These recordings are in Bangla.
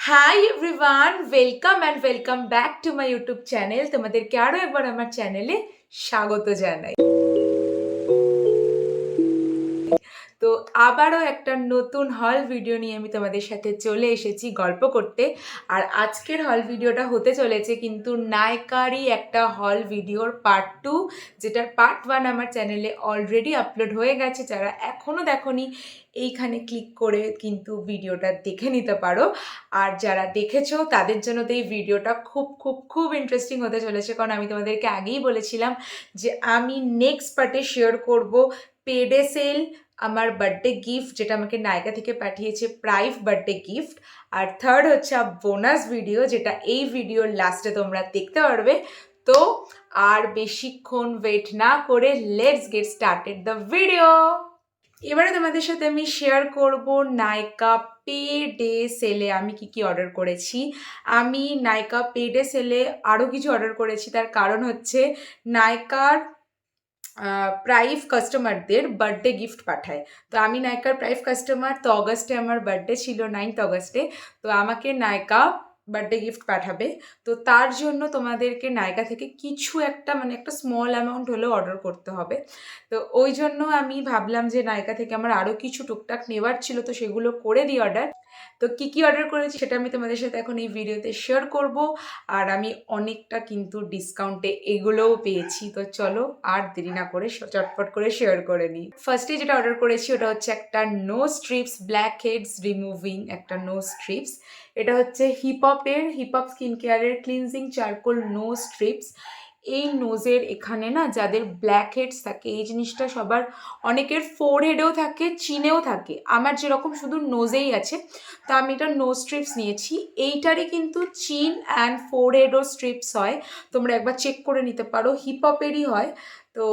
Hi everyone, welcome and welcome back to my YouTube channel. তোমাদেরকে আরও একবার আমার চ্যানেলে স্বাগত জানাই। তো আবারও একটা নতুন হল ভিডিও নিয়ে আমি তোমাদের সাথে চলে এসেছি গল্প করতে। আর আজকের হল ভিডিওটা হতে চলেছে কিন্তু নায়িকারই একটা হল ভিডিওর পার্ট 2, যেটার পার্ট 1 আমার চ্যানেলে অলরেডি আপলোড হয়ে গেছে। যারা এখনও দেখোনি এইখানে ক্লিক করে কিন্তু ভিডিওটা দেখে নিতে পারো। আর যারা দেখেছো তাদের জন্য তো এই ভিডিওটা খুব খুব খুব ইন্টারেস্টিং হতে চলেছে, কারণ আমি তোমাদেরকে আগেই বলেছিলাম যে আমি নেক্সট পার্টে শেয়ার করব পেডে সেল, আমার বার্থডে গিফট যেটা আমাকে নায়িকা থেকে পাঠিয়েছে, প্রাইভ বার্থডে গিফট। আর থার্ড হচ্ছে বোনাস ভিডিও, যেটা এই ভিডিওর লাস্টে তোমরা দেখতে পারবে। তো আর বেশিক্ষণ ওয়েট না করে let's get started the video. এবারে তোমাদের সাথে আমি শেয়ার করব নায়িকা পেডে সেলে আমি কি অর্ডার করেছি। আমি নায়িকা পেডে সেলে আরও কিছু অর্ডার করেছি, তার কারণ হচ্ছে নায়িকার প্রাইভ কাস্টমারদের বার্থডে গিফট পাঠায়। তো আমি নায়িকার প্রাইভ কাস্টমার, তো অগস্টে আমার বার্থডে ছিল, 9th অগস্টে। তো আমাকে নায়িকা বার্থডে গিফট পাঠাবে, তো তার জন্য তোমাদেরকে নায়িকা থেকে কিছু একটা একটা স্মল অ্যামাউন্ট হলেও অর্ডার করতে হবে। তো ওই জন্য আমি ভাবলাম যে নায়িকা থেকে আমার আরও কিছু টুকটাক নেওয়ার ছিল, তো সেগুলো করে দিই অর্ডার। তো কি অর্ডার করেছি সেটা আমি তোমাদের সাথে এখন এই ভিডিওতে শেয়ার করব। আর আমি অনেকটা কিন্তু ডিসকাউন্টে এগুলোও পেয়েছি। তো চলো আর দেরি না করে চটপট করে শেয়ার করে নিই। ফার্স্টে যেটা অর্ডার করেছি ওটা হচ্ছে একটা no strips black heads removing একটা নো স্ট্রিপস। এটা হচ্ছে হিপহপ স্কিন কেয়ারের ক্লিনজিং চারকোল নো স্ট্রিপস। এই নোজের এখানে না যাদের ব্ল্যাক হেডস থাকে, এই জিনিসটা সবার অনেকের ফোরহেডেও থাকে, চিনেও থাকে, আমার যেরকম শুধু নোজেই আছে। তো আমি এটা নো স্ট্রিপস নিয়েছি। এইটারই কিন্তু চিন অ্যান্ড ফোরহেডও স্ট্রিপস হয়, তোমরা একবার চেক করে নিতে পারো, হিপহপেরই হয়। তো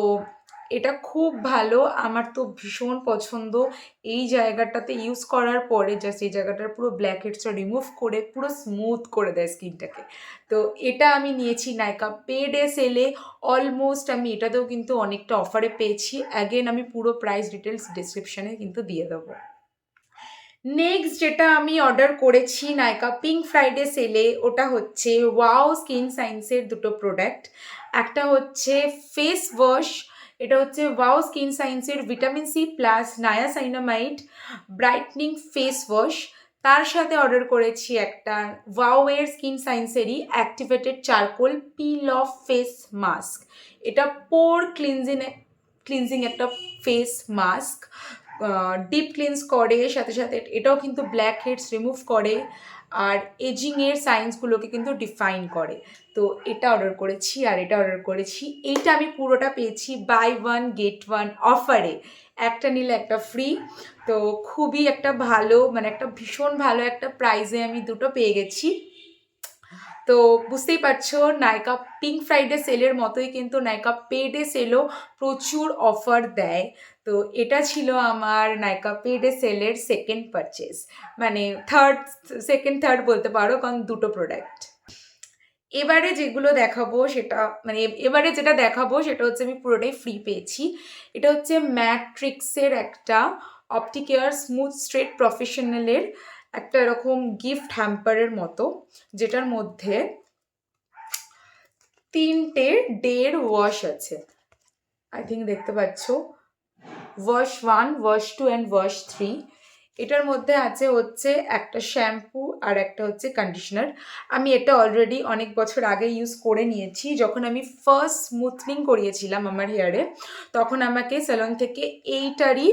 এটা খুব ভালো, আমার তো ভীষণ পছন্দ। এই জায়গাটাতে ইউজ করার পরে জাস্ট এই জায়গাটার পুরো ব্ল্যাক হেডসটা রিমুভ করে পুরো স্মুথ করে দেয় স্কিনটাকে। তো এটা আমি নিয়েছি নায়িকা পেডে সেলে। অলমোস্ট আমি এটাতেও কিন্তু অনেকটা অফারে পেয়েছি। অ্যাগেন আমি পুরো প্রাইস ডিটেলস ডিসক্রিপশানে কিন্তু দিয়ে দেবো। নেক্সট যেটা আমি অর্ডার করেছি নায়িকা পিঙ্ক ফ্রাইডে সেলে, ওটা হচ্ছে ওয়াও স্কিন সায়েন্সের দুটো প্রোডাক্ট। একটা হচ্ছে ফেস ওয়াশ, এটা হচ্ছে ওয়াও স্কিন সায়েন্সের vitamin C plus niacinamide brightening face wash. তার সাথে অর্ডার করেছি একটা ওয়াও এর স্কিন সায়েন্সেরই activated charcoal peel off face mask. এটা পোর ক্লিনজিং একটা ফেস মাস্ক, ডিপ ক্লিনস করে, সাথে সাথে এটাও কিন্তু ব্ল্যাক হেডস রিমুভ করে আর এজিংয়ের সাইন্সগুলোকে কিন্তু ডিফাইন করে। তো এটা অর্ডার করেছি। আর এটা অর্ডার করেছি, এইটা আমি পুরোটা পেয়েছি বাই ওয়ান গেট ওয়ান অফারে, একটা নিলে একটা ফ্রি। তো খুবই একটা ভালো একটা ভীষণ ভালো একটা প্রাইসে আমি দুটো পেয়ে গেছি। তো বুঝতেই পারছো নায়িকা পিঙ্ক ফ্রাইডে সেলের মতোই কিন্তু নায়িকা পেডে সেলও প্রচুর অফার দেয়। তো এটা ছিল আমার নায়িকা পেডে সেলের সেকেন্ড পারচেস, থার্ড বলতে পারো, কারণ দুটো প্রোডাক্ট। এবারে যেগুলো দেখাবো সেটা এবারে যেটা দেখাবো সেটা হচ্ছে আমি পুরোটাই ফ্রি পেয়েছি। এটা হচ্ছে ম্যাট্রিক্সের একটা অপটিকেয়ার স্মুথ স্ট্রেট প্রফেশনালের একটা এরকম গিফট হ্যাম্পারের মতো, যেটার মধ্যে 3টে ডের ওয়াশ আছে। আই থিঙ্ক দেখতে পাচ্ছ, ওয়াশ 1, ওয়াশ 2 অ্যান্ড ওয়াশ 3। এটার মধ্যে আছে হচ্ছে একটা শ্যাম্পু আর একটা হচ্ছে কন্ডিশনার। আমি এটা অলরেডি অনেক বছর আগে ইউজ করে নিয়েছি, যখন আমি ফার্স্ট স্মুথনিং করিয়েছিলাম আমার হেয়ারে, তখন আমাকে স্যালন থেকে এইটারই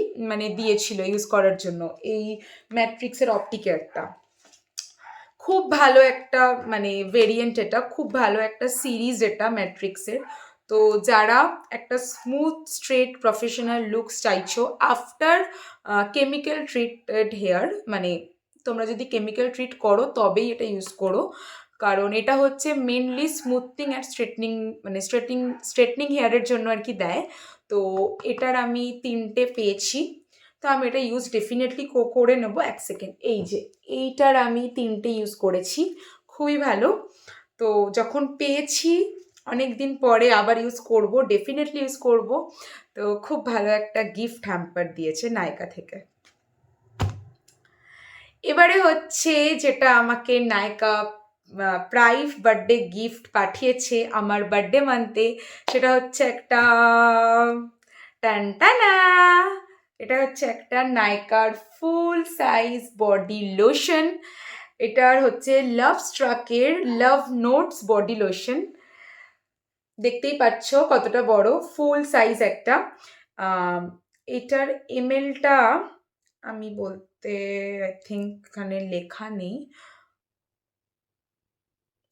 দিয়েছিল ইউজ করার জন্য, এই ম্যাট্রিক্সের অপটিকেয়ারটা। খুব ভালো একটা ভেরিয়েন্ট, এটা খুব ভালো একটা সিরিজ এটা ম্যাট্রিক্সের। তো যারা একটা স্মুথ স্ট্রেট প্রফেশনাল লুকস চাইছো আফটার কেমিক্যাল ট্রিটেড হেয়ার, তোমরা যদি কেমিক্যাল ট্রিট করো তবেই এটা ইউজ করো, কারণ এটা হচ্ছে মেনলি স্মুথনিং অ্যান্ড স্ট্রেটনিং হেয়ারের জন্য আর কি দেয়। তো এটার আমি 3টে পেয়েছি। তো আমি এটা ইউজ ডেফিনেটলি করে নেবো। এক সেকেন্ড, এই যে এইটার আমি 3টে ইউজ করেছি, খুবই ভালো। তো যখন পেয়েছি অনেক দিন পরে আবার ডেফিনেটলি ইউজ করব। তো খুব ভালো একটা গিফট হ্যাম্পার দিয়েছে নায়িকা থেকে। এবারে হচ্ছে যেটা আমাকে নায়িকা প্রাইভ বার্থডে গিফট পাঠিয়েছে আমার বার্থডে মান্থে, সেটা হচ্ছে একটা টানটানা, এটা হচ্ছে একটা নায়িকার ফুল সাইজ বডি লোশন। এটার হচ্ছে লাভ স্ট্রাকের লাভ নোটস বডি লোশন। দেখতেই পাচ্ছ কতটা বড়, ফুল সাইজ একটা। এটার এমএলটা আমি বলতে আই থিঙ্ক এখানে লেখা নেই,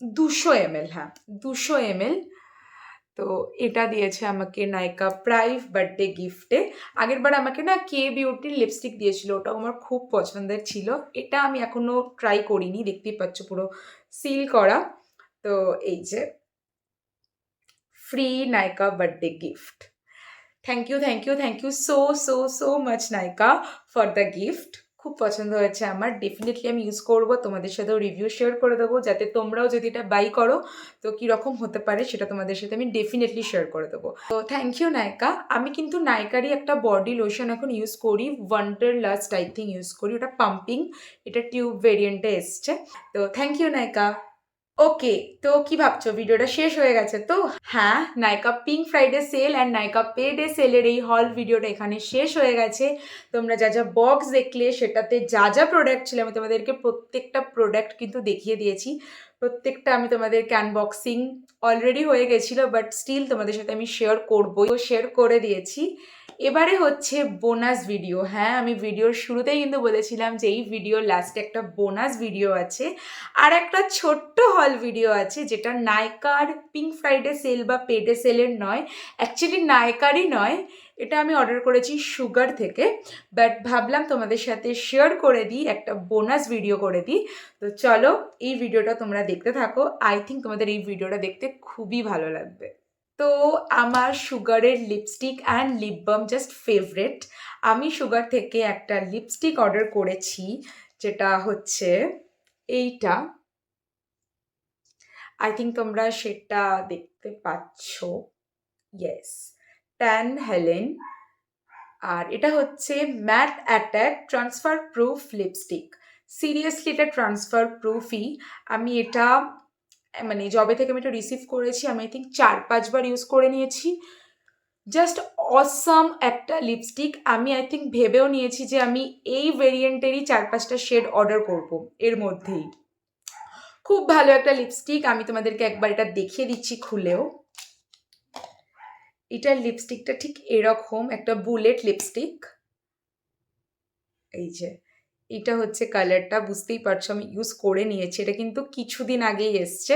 200 ml, হ্যাঁ 200 ml। তো এটা দিয়েছে আমাকে নায়িকা প্রাইভ বার্থডে গিফটে। আগের বার আমাকে না কে বিউটির লিপস্টিক দিয়েছিল, ওটাও আমার খুব পছন্দের ছিল। এটা আমি এখনো ট্রাই করিনি, দেখতেই পাচ্ছ পুরো সিল করা। তো এই যে free Nayika birthday gift. Thank you so much Nayika for the gift. খুব পছন্দ হয়েছে আমার, ডেফিনেটলি আমি ইউজ করবো, তোমাদের সাথেও রিভিউ শেয়ার করে দেবো, যাতে তোমরাও যদি এটা বাই করো তো কীরকম হতে পারে সেটা তোমাদের সাথে আমি ডেফিনেটলি শেয়ার করে দেবো। তো থ্যাংক ইউ নায়িকা। আমি কিন্তু নায়িকারই একটা বডি লোশন এখন ইউজ করি, ওয়ান্ডারলাস্ট আই থিঙ্ক ইউজ করি, ওটা পাম্পিং, এটা টিউব ভেরিয়েন্টে এসছে। তো থ্যাংক ইউ নায়িকা। ওকে, তো কি ভাবছো ভিডিওটা শেষ হয়ে গেছে তো? হ্যাঁ, নায়িকা পিঙ্ক ফ্রাইডে সেল অ্যান্ড নায়িকা পে ডে সেলের এই হল ভিডিওটা এখানে শেষ হয়ে গেছে। তোমরা যা যা বক্স দেখলে সেটাতে যা যা প্রোডাক্ট ছিল আমি তোমাদেরকে প্রত্যেকটা প্রোডাক্ট কিন্তু দেখিয়ে দিয়েছি। প্রত্যেকটা আমি তোমাদেরকে আনবক্সিং অলরেডি হয়ে গেছিলো, বাট স্টিল তোমাদের সাথে আমি শেয়ার করবোই, শেয়ার করে দিয়েছি। এবারে হচ্ছে বোনাস ভিডিও। হ্যাঁ, আমি ভিডিওর শুরুতেই কিন্তু বলেছিলাম যে এই ভিডিওর লাস্টে একটা বোনাস ভিডিও আছে, আর একটা ছোট্ট হল ভিডিও আছে, যেটা নায়িকার পিঙ্ক ফ্রাইডে সেল বা পেডে সেলের নয়, অ্যাকচুয়ালি নায়িকারই নয়, এটা আমি অর্ডার করেছি সুগার থেকে, বাট ভাবলাম তোমাদের সাথে শেয়ার করে দিই, একটা বোনাস ভিডিও করে দিই। তো চলো এই ভিডিওটা তোমরা দেখতে থাকো, আই থিঙ্ক তোমাদের এই ভিডিওটা দেখতে খুবই ভালো লাগবে। তো আমার সুগারের lipstick and lip balm just favourite. আমি সুগার থেকে একটা লিপস্টিক অর্ডার করেছি, যেটা হচ্ছে এইটা, আই থিঙ্ক তোমরা সেটা দেখতে পাচ্ছ, ইয়েস, ট্যান হেলেন। আর এটা হচ্ছে matte attack transfer proof lipstick. Seriously এটা ট্রান্সফার প্রুফই। আমি এটা মানে যবে থেকে আমি এটা রিসিভ করেছি আমি আই থিঙ্ক 4-5 বার ইউজ করে নিয়েছি। জাস্ট অসাম একটা লিপস্টিক। আমি আই থিঙ্ক ভেবেও নিয়েছি যে আমি এই ভেরিয়েন্টেরই 4-5টা শেড অর্ডার করব এর মধ্যেই। খুব ভালো একটা লিপস্টিক, আমি তোমাদেরকে একবার এটা দেখিয়ে দিচ্ছি খুলেও। এটার লিপস্টিকটা ঠিক এরকম একটা বুলেট লিপস্টিক। এই যে এটা হচ্ছে কালারটা, বুঝতেই পারছো আমি ইউজ করে নিয়েছি, এটা কিন্তু কিছুদিন আগেই এসছে,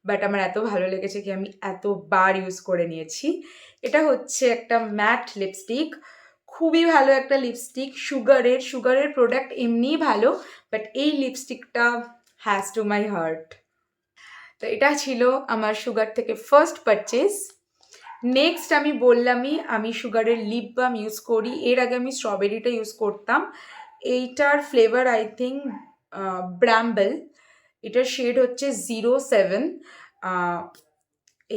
বাট আমার এত ভালো লেগেছে কি আমি এতবার ইউজ করে নিয়েছি। এটা হচ্ছে একটা ম্যাট লিপস্টিক, খুবই ভালো একটা লিপস্টিক। সুগারের প্রোডাক্ট এমনিই ভালো, বাট এই লিপস্টিকটা হ্যাজ টু মাই হার্ট। তো এটা ছিল আমার সুগার থেকে ফার্স্ট পারচেজ। নেক্সট আমি বললামই আমি সুগারের লিপ বাম ইউজ করি, এর আগে আমি স্ট্রবেরিটা ইউজ করতাম। এইটার ফ্লেভার আই থিঙ্ক ব্র্যাম্বেল, এটার শেড হচ্ছে 07।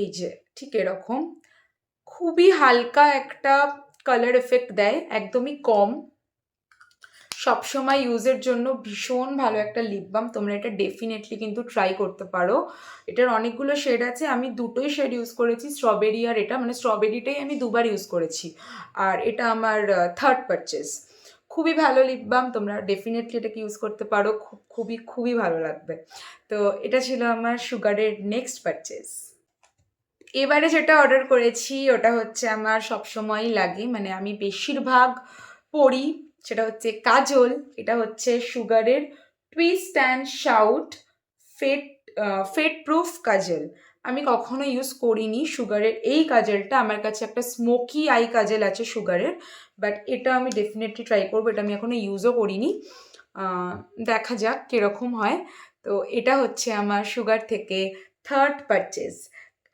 এই যে ঠিক এরকম, খুবই হালকা একটা কালার এফেক্ট দেয়, একদমই কম, সবসময় ইউজের জন্য ভীষণ ভালো একটা লিপ বাম। তোমরা এটা ডেফিনেটলি কিন্তু ট্রাই করতে পারো। এটার অনেকগুলো শেড আছে, আমি দুটোই শেড ইউজ করেছি, স্ট্রবেরি আর এটা, মানে স্ট্রবেরিটাই আমি 2বার ইউজ করেছি, আর এটা আমার থার্ড পারচেজ। খুবই ভালো লিপ বাম, তোমরা ডেফিনেটলি এটাকে ইউজ করতে পারো, খুবই ভালো লাগবে। তো এটা ছিল আমার সুগারের নেক্সট পারচেজ। এবারে যেটা অর্ডার করেছি ওটা হচ্ছে আমার সবসময়ই লাগে, মানে আমি বেশিরভাগ পরি, সেটা হচ্ছে কাজল। এটা হচ্ছে সুগারের twist and shout fade proof kajal. আমি কখনো ইউজ করিনি সুগারের এই কাজলটা, আমার কাছে একটা স্মোকি আই কাজল আছে সুগারের, বাট এটা আমি ডেফিনেটলি ট্রাই করবো, এটা আমি এখনো ইউজও করিনি, দেখা যাক কীরকম হয়। তো এটা হচ্ছে আমার সুগার থেকে থার্ড পারচেজ,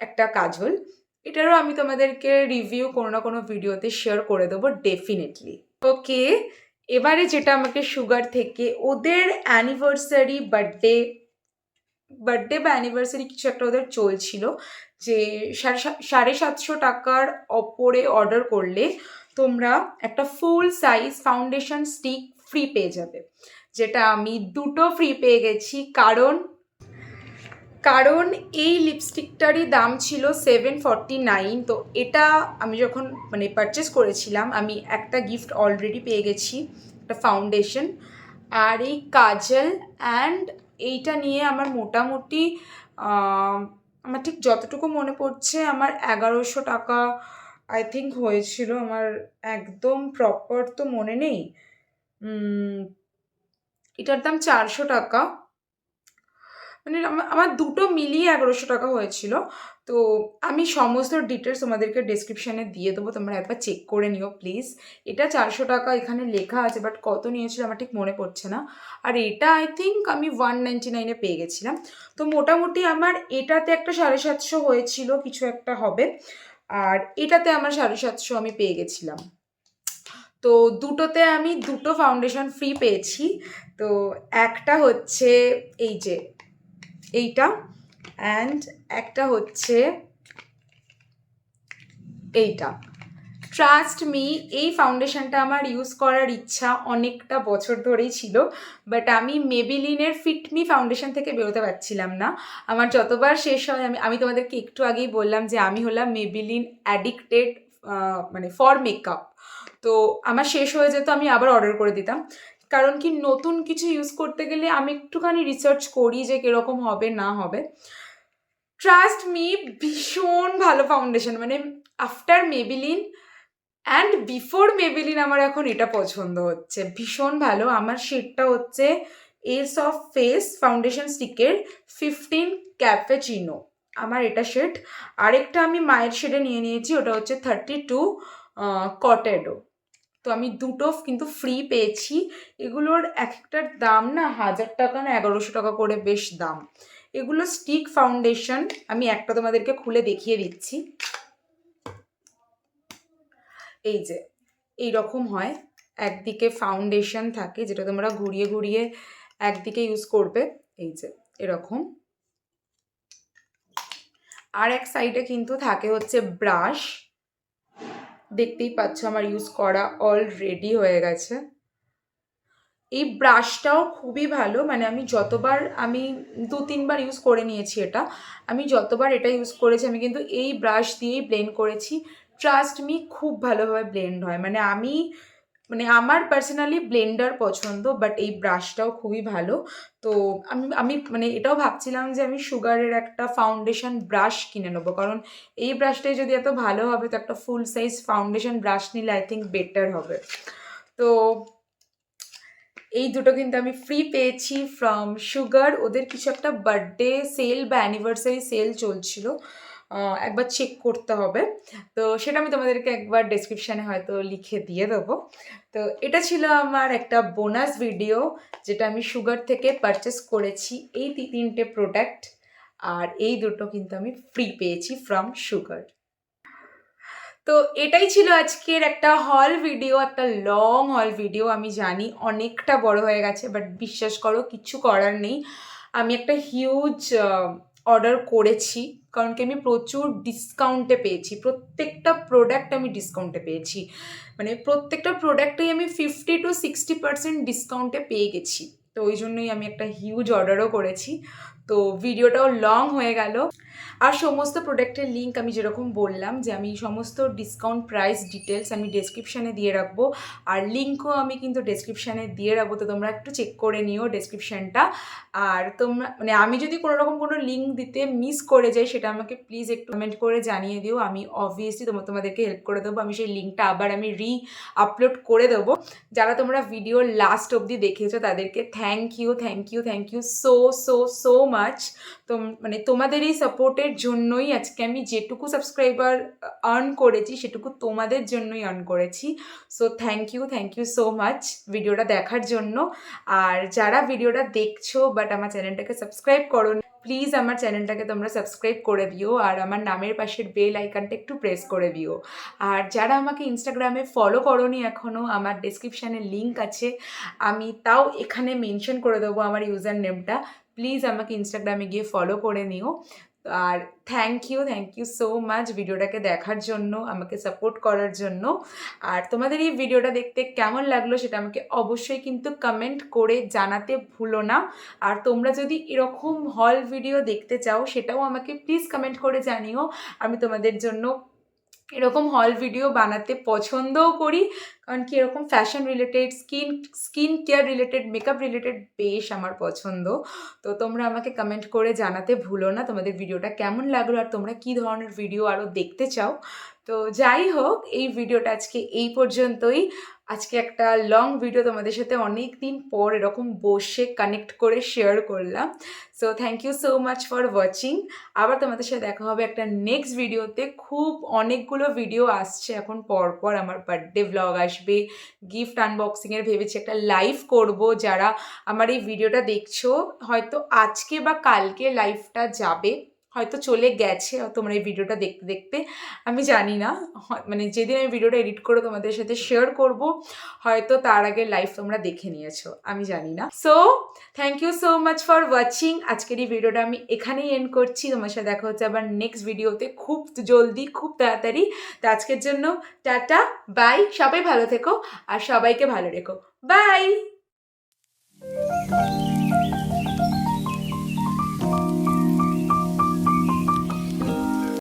একটা কাজল। এটারও আমি তোমাদেরকে রিভিউ কোনো না কোনো ভিডিওতে শেয়ার করে দেবো ডেফিনেটলি। ওকে, এবারে যেটা আমাকে সুগার থেকে ওদের অ্যানিভার্সারি বার্থডে বা অ্যানিভার্সারি কিছু একটা ওদের চলছিল, যে 750 টাকার ওপরে অর্ডার করলে তোমরা একটা ফুল সাইজ ফাউন্ডেশন স্টিক ফ্রি পেয়ে যাবে। যেটা আমি দুটো ফ্রি পেয়ে গেছি। কারণ কারণ এই লিপস্টিকটারই দাম ছিল 749। তো এটা আমি যখন মানে পারচেস করেছিলাম, আমি একটা গিফট অলরেডি পেয়ে গেছি, একটা ফাউন্ডেশন আর এই কাজল। অ্যান্ড এইটা নিয়ে আমার মোটামুটি আমার ঠিক যতটুকু মনে পড়ছে আমার 1100 টাকা আই থিঙ্ক হয়েছিল। আমার একদম প্রপার তো মনে নেই। এটার দাম 400 টাকা, মানে আমার দুটো মিলিয়ে 1100 টাকা হয়েছিল। তো আমি সমস্ত ডিটেলস তোমাদেরকে ডেসক্রিপশানে দিয়ে দেবো, তোমরা একবার চেক করে নিও প্লিজ। এটা 400 টাকা এখানে লেখা আছে, বাট কত নিয়েছিল আমার ঠিক মনে পড়ছে না। আর এটা আই থিঙ্ক আমি 199-এ পেয়ে গেছিলাম। তো মোটামুটি আমার এটাতে একটা 750 হয়েছিল, কিছু একটা হবে। আর এটাতে আমার 750 আমি পেয়ে গেছিলাম। তো দুটোতে আমি দুটো ফাউন্ডেশন ফ্রি পেয়েছি। তো একটা হচ্ছে এই যে এইটা, অ্যান্ড একটা হচ্ছে এইটা। ট্রাস্ট মি, এই ফাউন্ডেশনটা আমার ইউজ করার ইচ্ছা অনেকটা বছর ধরেই ছিল, বাট আমি মেবিলিনের ফিট মি ফাউন্ডেশন থেকে বেরোতে পারছিলাম না। আমার যতবার শেষ হয়, আমি তোমাদেরকে একটু আগেই বললাম যে আমি হলাম মেবিলিন অ্যাডিক্টেড, মানে ফর মেকআপ। তো আমার শেষ হয়ে যেত, আমি আবার অর্ডার করে দিতাম। কারণ কি, নতুন কিছু ইউজ করতে গেলে আমি একটুখানি রিসার্চ করি যে কীরকম হবে না হবে। ট্রাস্ট মি, ভীষণ ভালো ফাউন্ডেশন, মানে after Maybelline and before Maybelline আমার এখন এটা পছন্দ হচ্ছে, ভীষণ ভালো। আমার শেডটা হচ্ছে এস অফ ফেস ফাউন্ডেশন স্টিকের 15 ক্যাপেচিনো, আমার এটা শেড। আরেকটা আমি মায়ের শেডে নিয়ে নিয়েছি, ওটা হচ্ছে 32 কটেডো। তো আমি দুটো কিন্তু ফ্রি পেয়েছি। এগুলোর এক একটার দাম না 1000 টাকা না 1100 টাকা করে, বেশ দাম। এগুলো স্টিক ফাউন্ডেশন, আমি একটা তোমাদেরকে খুলে দেখিয়ে দিচ্ছি। এই যে এইরকম হয়, একদিকে ফাউন্ডেশন থাকে যেটা তোমরা ঘুরিয়ে ঘুরিয়ে একদিকে ইউজ করবে, এই যে এরকম। আর এক সাইডে কিন্তু থাকে হচ্ছে ব্রাশ, দেখতেই পাচ্ছ আমার ইউজ করা অলরেডি হয়ে গেছে। এই ব্রাশটাও খুবই ভালো, মানে আমি যতবার, আমি 2-3বার ইউজ করে নিয়েছি এটা। আমি যতবার এটা ইউজ করেছি আমি কিন্তু এই ব্রাশ দিয়েই ব্লেন্ড করেছি। ট্রাস্ট মি, খুব ভালোভাবে ব্লেন্ড হয়। মানে আমার পার্সোনালি ব্লেন্ডার পছন্দ, বাট এই ব্রাশটাও খুবই ভালো। তো আমি মানে এটাও ভাবছিলাম যে আমি সুগারের একটা ফাউন্ডেশন ব্রাশ কিনে নেবো, কারণ এই ব্রাশটাই যদি এত ভালো হবে তো একটা ফুল সাইজ ফাউন্ডেশন ব্রাশ নিলে আই থিঙ্ক বেটার হবে। তো এই দুটো কিন্তু আমি ফ্রি পেয়েছি ফ্রম সুগার। ওদের কিছু একটা বার্থডে সেল বা অ্যানিভার্সারি সেল চলছিল, একবার চেক করতে হবে। তো সেটা আমি তোমাদেরকে একবার ডেসক্রিপশানে হয়তো লিখে দিয়ে দেবো। তো এটা ছিল আমার একটা বোনাস ভিডিও, যেটা আমি সুগার থেকে পারচেস করেছি এই 3টে প্রোডাক্ট। আর এই দুটো কিন্তু আমি ফ্রি পেয়েছি ফ্রম সুগার। তো এটাই ছিল আজকের একটা হল ভিডিও, একটা লং হল ভিডিও। আমি জানি অনেকটা বড় হয়ে গেছে, বাট বিশ্বাস করো কিচ্ছু করার নেই। আমি একটা হিউজ অর্ডার করেছি, কারণ কি আমি প্রচুর ডিসকাউন্টে পেয়েছি। প্রত্যেকটা প্রোডাক্ট আমি ডিসকাউন্টে পেয়েছি, মানে প্রত্যেকটা প্রোডাক্টেই আমি 50-60% ডিসকাউন্টে পেয়ে গেছি। তো ওই জন্যই আমি একটা হিউজ অর্ডারও করেছি। তো ভিডিওটাও লং হয়ে গেল। আর সমস্ত প্রোডাক্টের লিঙ্ক আমি যেরকম বললাম যে আমি সমস্ত ডিসকাউন্ট প্রাইস ডিটেলস আমি ডেসক্রিপশানে দিয়ে রাখবো, আর লিঙ্কও আমি কিন্তু ডেসক্রিপশানে দিয়ে রাখবো। তো তোমরা একটু চেক করে নিও ডেসক্রিপশানটা। আর তোমরা মানে আমি যদি কোনোরকম কোনো লিঙ্ক দিতে মিস করে যাই, সেটা আমাকে প্লিজ একটু কমেন্ট করে জানিয়ে দিও। আমি অবভিয়াসলি তোমাদেরকে হেল্প করে দেবো। আমি সেই লিঙ্কটা আবার আমি আপলোড করে দেবো। যারা তোমরা ভিডিও লাস্ট অবধি দেখেছো তাদেরকে thank you so so so much. তো মানে তোমাদের এই সাপোর্টের জন্যই আজকে আমি যেটুকু সাবস্ক্রাইবার আর্ন করেছি সেটুকু তোমাদের জন্যই আর্ন করেছি। So thank you so much ভিডিওটা দেখার জন্য। আর যারা ভিডিওটা দেখছো বাট আমার চ্যানেলটাকে সাবস্ক্রাইব করো, প্লিজ আমার চ্যানেলটাকে তোমরা সাবস্ক্রাইব করে দিও, আর আমার নামের পাশের বেল আইকনটা একটু প্রেস করে দিও। আর যারা আমাকে ইনস্টাগ্রামে ফলো করোনি এখনও, আমার ডেসক্রিপশানে লিঙ্ক আছে, আমি তাও এখানে মেনশন করে দেবো আমার ইউজার নেমটা। প্লিজ আমাকে ইনস্টাগ্রামে গিয়ে ফলো করে নিও। আর থ্যাংক ইউ সো মাচ ভিডিওটাকে দেখার জন্য, আমাকে সাপোর্ট করার জন্য। আর তোমাদের এই ভিডিওটা দেখতে কেমন লাগলো সেটা আমাকে অবশ্যই কিন্তু কমেন্ট করে জানাতে ভুলো না। আর তোমরা যদি এরকম হল ভিডিও দেখতে চাও সেটাও আমাকে প্লিজ কমেন্ট করে জানিও। আমি তোমাদের জন্য এরকম হল ভিডিও বানাতে পছন্দও করি, কারণ কি এরকম fashion related, skin care related, makeup related বেশ আমার পছন্দ। তো তোমরা আমাকে কমেন্ট করে জানাতে ভুলো না তোমাদের ভিডিওটা কেমন লাগলো আর তোমরা কী ধরনের ভিডিও আরও দেখতে চাও। তো যাই হোক, এই ভিডিওটা আজকে এই পর্যন্তই। আজকে একটা লং ভিডিও তোমাদের সাথে অনেক দিন পর এরকম বসে কানেক্ট করে শেয়ার করলাম। So thank you so much for watching. আবার তোমাদের সাথে দেখা হবে একটা নেক্সট ভিডিওতে। খুব অনেকগুলো ভিডিও আসছে এখন পরপর, আমার বার্থডে ভ্লগ আসবে, গিফট আনবক্সিংয়ের ভেবেছি একটা লাইভ করব। যারা আমার এই ভিডিওটা দেখছো, হয়তো আজকে বা কালকে লাইভটা যাবে, হয়তো চলে গেছে তোমরা এই ভিডিওটা দেখতে দেখতে, আমি জানি না। মানে যেদিন আমি ভিডিওটা এডিট করে তোমাদের সাথে শেয়ার করব, হয়তো তার আগে লাইভ তোমরা দেখে নিয়েছো, আমি জানি না। So thank you so much for watching. আজকের এই ভিডিওটা আমি এখানেই এন্ড করছি। তোমার সাথে দেখা হচ্ছে আবার নেক্সট ভিডিওতে খুব জলদি, খুব তাড়াতাড়ি। তো আজকের জন্য টাটা, বাই। সবাই ভালো থেকো আর সবাইকে ভালো রেখো। বাই।